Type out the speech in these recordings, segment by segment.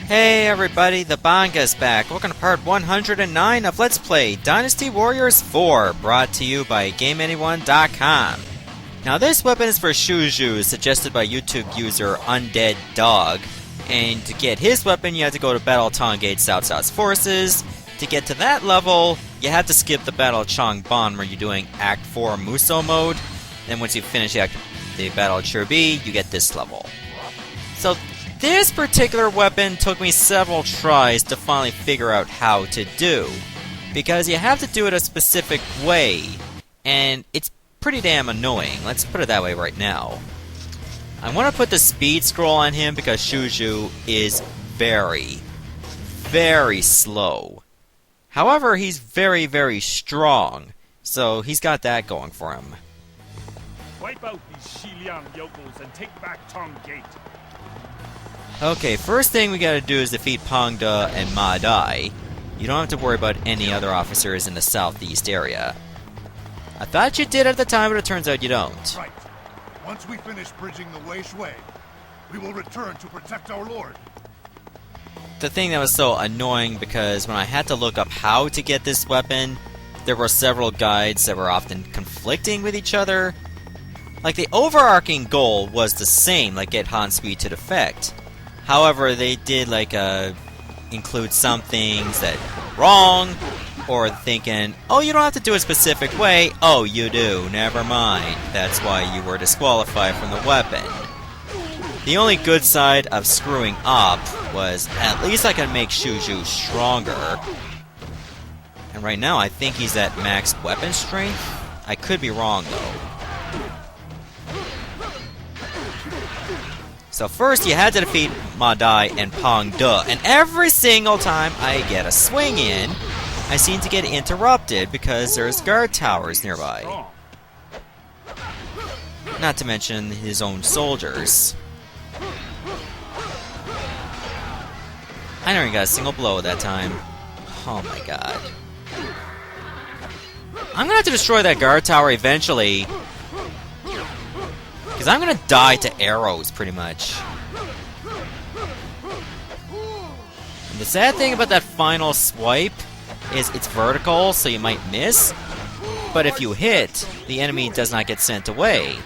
Hey everybody, the Banga's back. Welcome to part 109 of Let's Play Dynasty Warriors 4, brought to you by GameAnyone.com. Now this weapon is for Musou, suggested by YouTube user Undead Dog. And to get his weapon, you have to go to Battle of Tong Gate South's Forces. To get to that level, you have to skip the Battle of Chang Ban, where you're doing Act 4 Musou mode. Then once you finish the Battle of Chang Ban, you get this level. So this particular weapon took me several tries to finally figure out how to do, because you have to do it a specific way, and it's pretty damn annoying. Let's put it that way right now. I want to put the speed scroll on him because Musou is very, very slow. However, he's very, very strong, so he's got that going for him. Wipe out these Xiliang yokels and take back Tong Gate. Okay, first thing we gotta do is defeat Pang De and Ma Dai. You don't have to worry about any other officers in the southeast area. I thought you did at the time, but it turns out you don't. Right. Once we finish bridging the Wei Shui, we will return to protect our lord. The thing that was so annoying, because when I had to look up how to get this weapon, there were several guides that were often conflicting with each other. Like, the overarching goal was the same, like get Han Sui to defect. However, they did include some things that were wrong, or thinking, oh, you don't have to do it a specific way. Oh, you do. Never mind. That's why you were disqualified from the weapon. The only good side of screwing up was at least I can make Musou stronger. And right now, I think he's at max weapon strength. I could be wrong, though. So first, you had to defeat Ma Dai and Pang De, and every single time I get a swing in, I seem to get interrupted because there's guard towers nearby. Not to mention his own soldiers. I never got a single blow that time. Oh my god. I'm gonna have to destroy that guard tower eventually, because I'm gonna die to arrows, pretty much. And the sad thing about that final swipe is it's vertical, so you might miss. But if you hit, the enemy does not get sent away.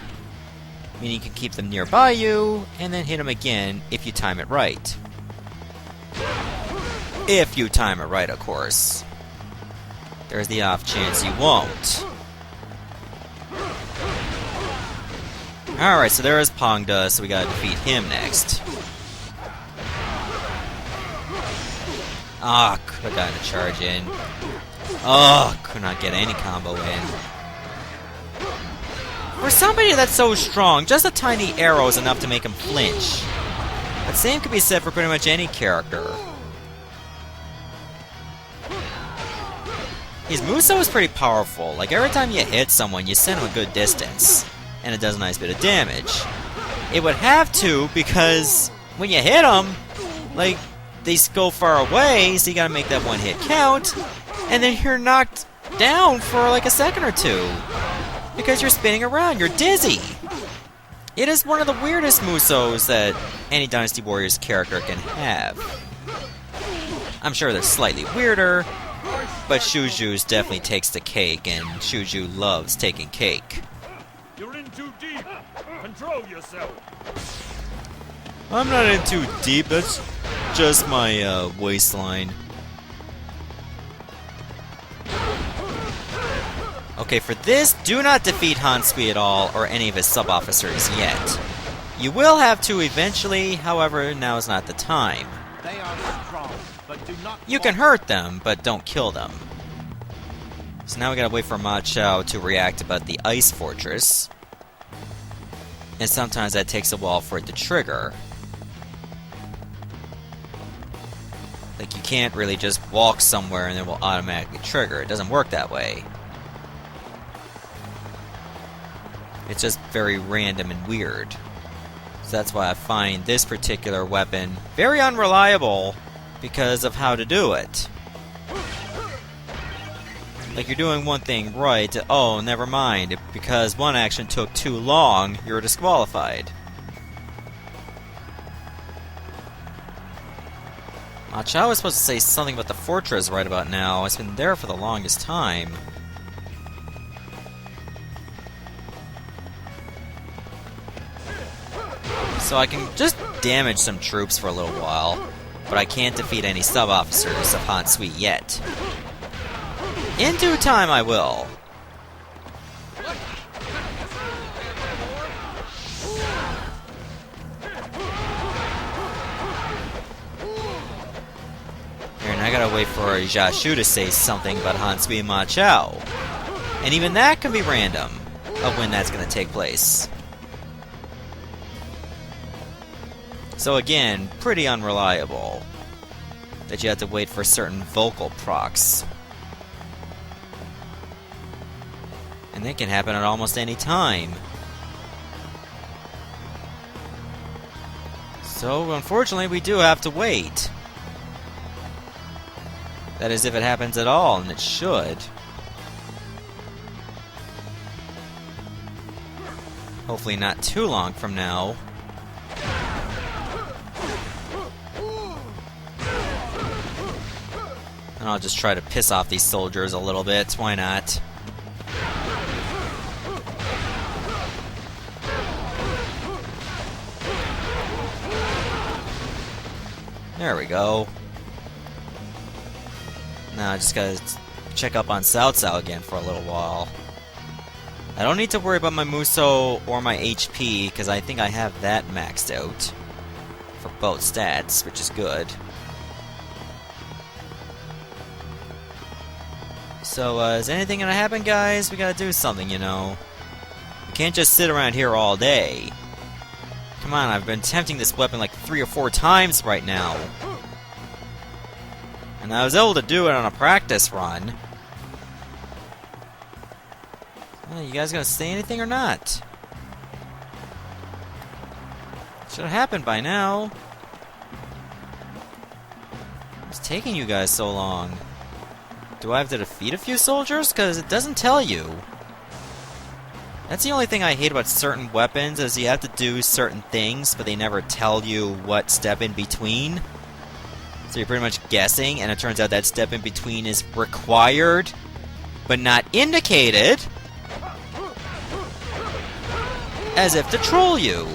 Meaning you can keep them nearby you, and then hit them again if you time it right. If you time it right, of course. There's the off chance you won't. Alright, so there is Pang De, so we gotta defeat him next. Ah, could have gotten a charge in. Oh, could not get any combo in. For somebody that's so strong, just a tiny arrow is enough to make him flinch. The same could be said for pretty much any character. His Musou is pretty powerful. Like, every time you hit someone, you send him a good distance. And it does a nice bit of damage. It would have to, because when you hit them, like, they go far away, so you gotta make that one hit count, and then you're knocked down for like a second or two. Because you're spinning around, you're dizzy. It is one of the weirdest Musous that any Dynasty Warriors character can have. I'm sure they're slightly weirder, but Musou's definitely takes the cake, and Musou loves taking cake. You're in too deep. Control yourself. I'm not in too deep, that's just my waistline. Okay, for this, do not defeat Han Sui at all, or any of his sub-officers yet. You will have to eventually, however, now is not the time. They are strong, but do not. You can hurt them, but don't kill them. So now we gotta wait for Ma Chao to react about the ice fortress. And sometimes that takes a while for it to trigger. Like, you can't really just walk somewhere and it will automatically trigger. It doesn't work that way. It's just very random and weird. So that's why I find this particular weapon very unreliable because of how to do it. Like, you're doing one thing right, oh, never mind. Because one action took too long, you're disqualified. Ma Chao was supposed to say something about the fortress right about now. It's been there for the longest time. So I can just damage some troops for a little while, but I can't defeat any sub-officers of Han Sui yet. In due time I will. Here, and I gotta wait for Jia Shu to say something about Han Sui and Ma Chao. And even that can be random of when that's gonna take place. So again, pretty unreliable that you have to wait for certain vocal procs. And they can happen at almost any time. So unfortunately we do have to wait. That is if it happens at all, and it should. Hopefully not too long from now. And I'll just try to piss off these soldiers a little bit. Why not? There we go. Now I just gotta check up on Cao Cao again for a little while. I don't need to worry about my Musou or my HP, because I think I have that maxed out for both stats, which is good. So, is anything gonna happen, guys? We gotta do something, you know. We can't just sit around here all day. Come on, I've been attempting this weapon like 3 or 4 times right now. And I was able to do it on a practice run. You guys gonna say anything or not? Should have happened by now. What's taking you guys so long? Do I have to defeat a few soldiers? Because it doesn't tell you. That's the only thing I hate about certain weapons, is you have to do certain things, but they never tell you what step in between. So you're pretty much guessing, and it turns out that step in between is required, but not indicated. As if to troll you.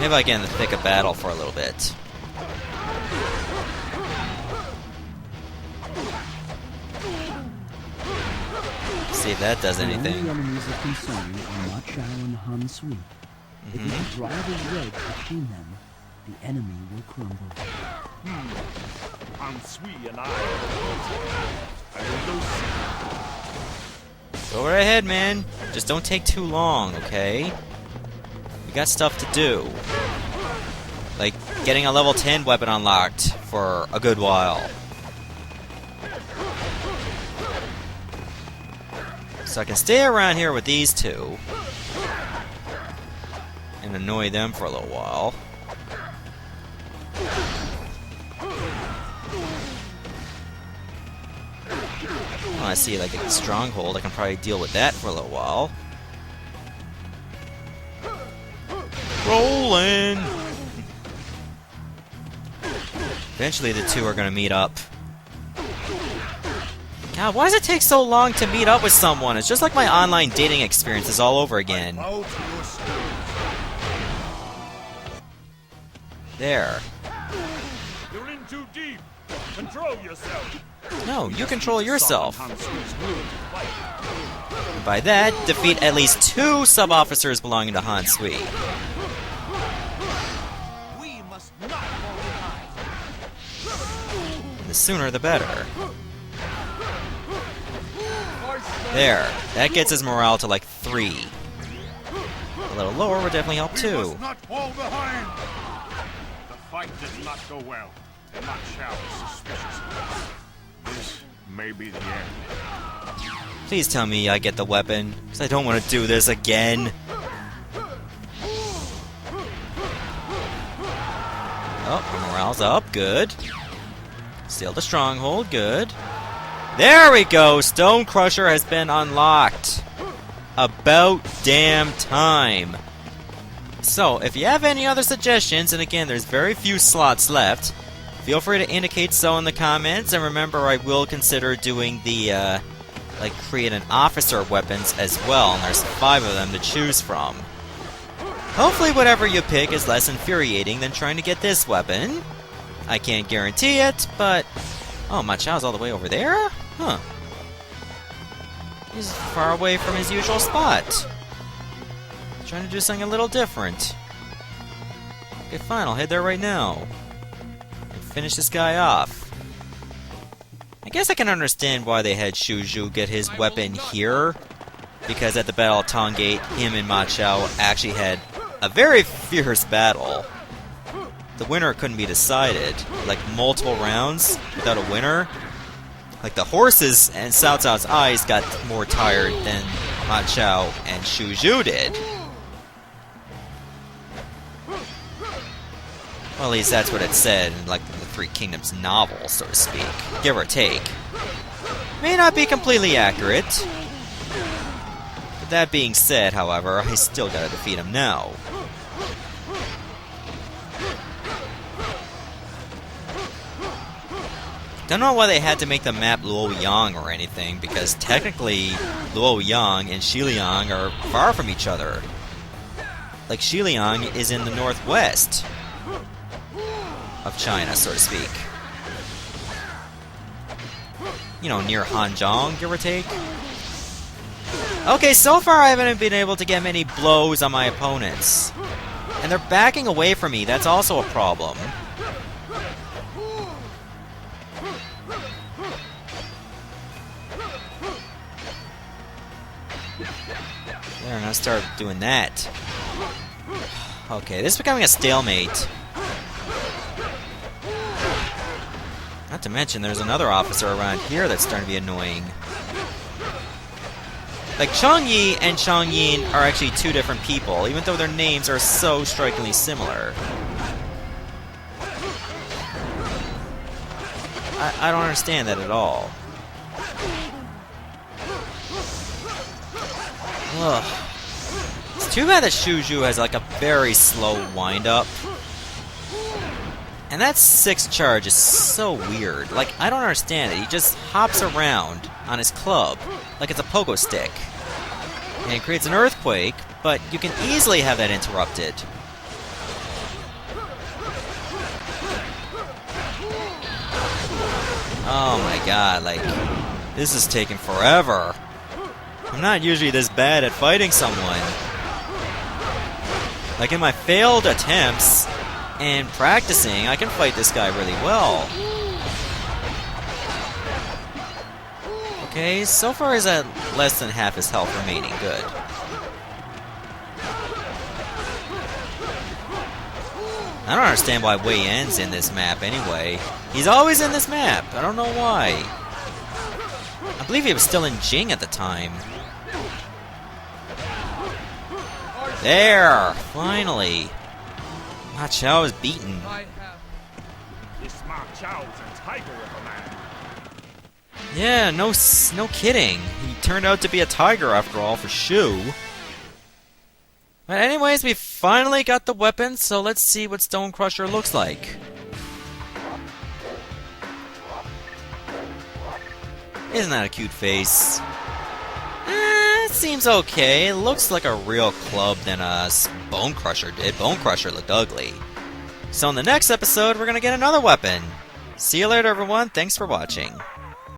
Maybe I get in the thick of battle for a little bit. See if that does anything. The enemies of concern are Ma Chao and Han Sui. If you can drive a wedge between them, the enemy will crumble. Han Sui and I will go see. Go right ahead, man. Just don't take too long, okay? We got stuff to do. Like getting a level 10 weapon unlocked for a good while. So I can stay around here with these two and annoy them for a little while. When I see like a stronghold, I can probably deal with that for a little while. Rolling! Eventually the two are gonna meet up. God, why does it take so long to meet up with someone? It's just like my online dating experiences all over again. There. You're in too deep. Control yourself. No, you control yourself. And by that, defeat at least 2 sub-officers belonging to Han Sui. We must not fall behind. The sooner the better. There. That gets his morale to like 3. A little lower would definitely help too. We must not fall behind. The fight did not go well, and Ma Chao is suspicious. This may be the end. Please tell me I get the weapon, because I don't want to do this again. Oh, my morale's up. Good. Steal the stronghold. Good. There we go! Stone Crusher has been unlocked. About damn time. So, if you have any other suggestions, and again, there's very few slots left, feel free to indicate so in the comments, and remember I will consider doing the, create an officer weapons as well, and there's 5 of them to choose from. Hopefully whatever you pick is less infuriating than trying to get this weapon. I can't guarantee it, but... Oh, Ma Chao's all the way over there? Huh. He's far away from his usual spot. Trying to do something a little different. Okay, fine, I'll head there right now. And finish this guy off. I guess I can understand why they had Shuju get his weapon here. Because at the Battle of Tong Gate, him and Ma Chao actually had a very fierce battle. The winner couldn't be decided. Like, multiple rounds without a winner. Like, the horses and Cao Cao's eyes got more tired than Ma Chao and Shuju did. Well, at least that's what it said in, like, the Three Kingdoms novel, so to speak. Give or take. May not be completely accurate. But that being said, however, I still gotta defeat him now. Don't know why they had to make the map Luoyang or anything, because technically Luoyang and Xiliang are far from each other. Like, Xiliang is in the northwest of China, so to speak. You know, near Hanzhong, give or take. Okay, so far I haven't been able to get many blows on my opponents. And they're backing away from me, that's also a problem. There, I'm gonna start doing that. Okay, this is becoming a stalemate. Not to mention, there's another officer around here that's starting to be annoying. Like, Chang Yi and Chang Yin are actually 2 different people, even though their names are so strikingly similar. I don't understand that at all. Ugh. It's too bad that Shuju has, like, a very slow wind-up. And that 6th charge is so weird. Like, I don't understand it. He just hops around on his club like it's a pogo stick. And it creates an earthquake, but you can easily have that interrupted. Oh my god, like, this is taking forever. I'm not usually this bad at fighting someone. Like, in my failed attempts and practicing, I can fight this guy really well. Okay, so far he's at less than half his health remaining. Good. I don't understand why Wei Yan's in this map anyway. He's always in this map. I don't know why. I believe he was still in Jing at the time. There! Finally! Ma Chao is beaten. This Ma Chao's a tiger of a man. Yeah, no kidding. He turned out to be a tiger after all for Shu. But anyways, we finally got the weapon, so let's see what Stone Crusher looks like. Isn't that a cute face? It seems okay. It looks like a real club than a Bone Crusher did. Bone Crusher looked ugly. So in the next episode, we're going to get another weapon. See you later, everyone. Thanks for watching.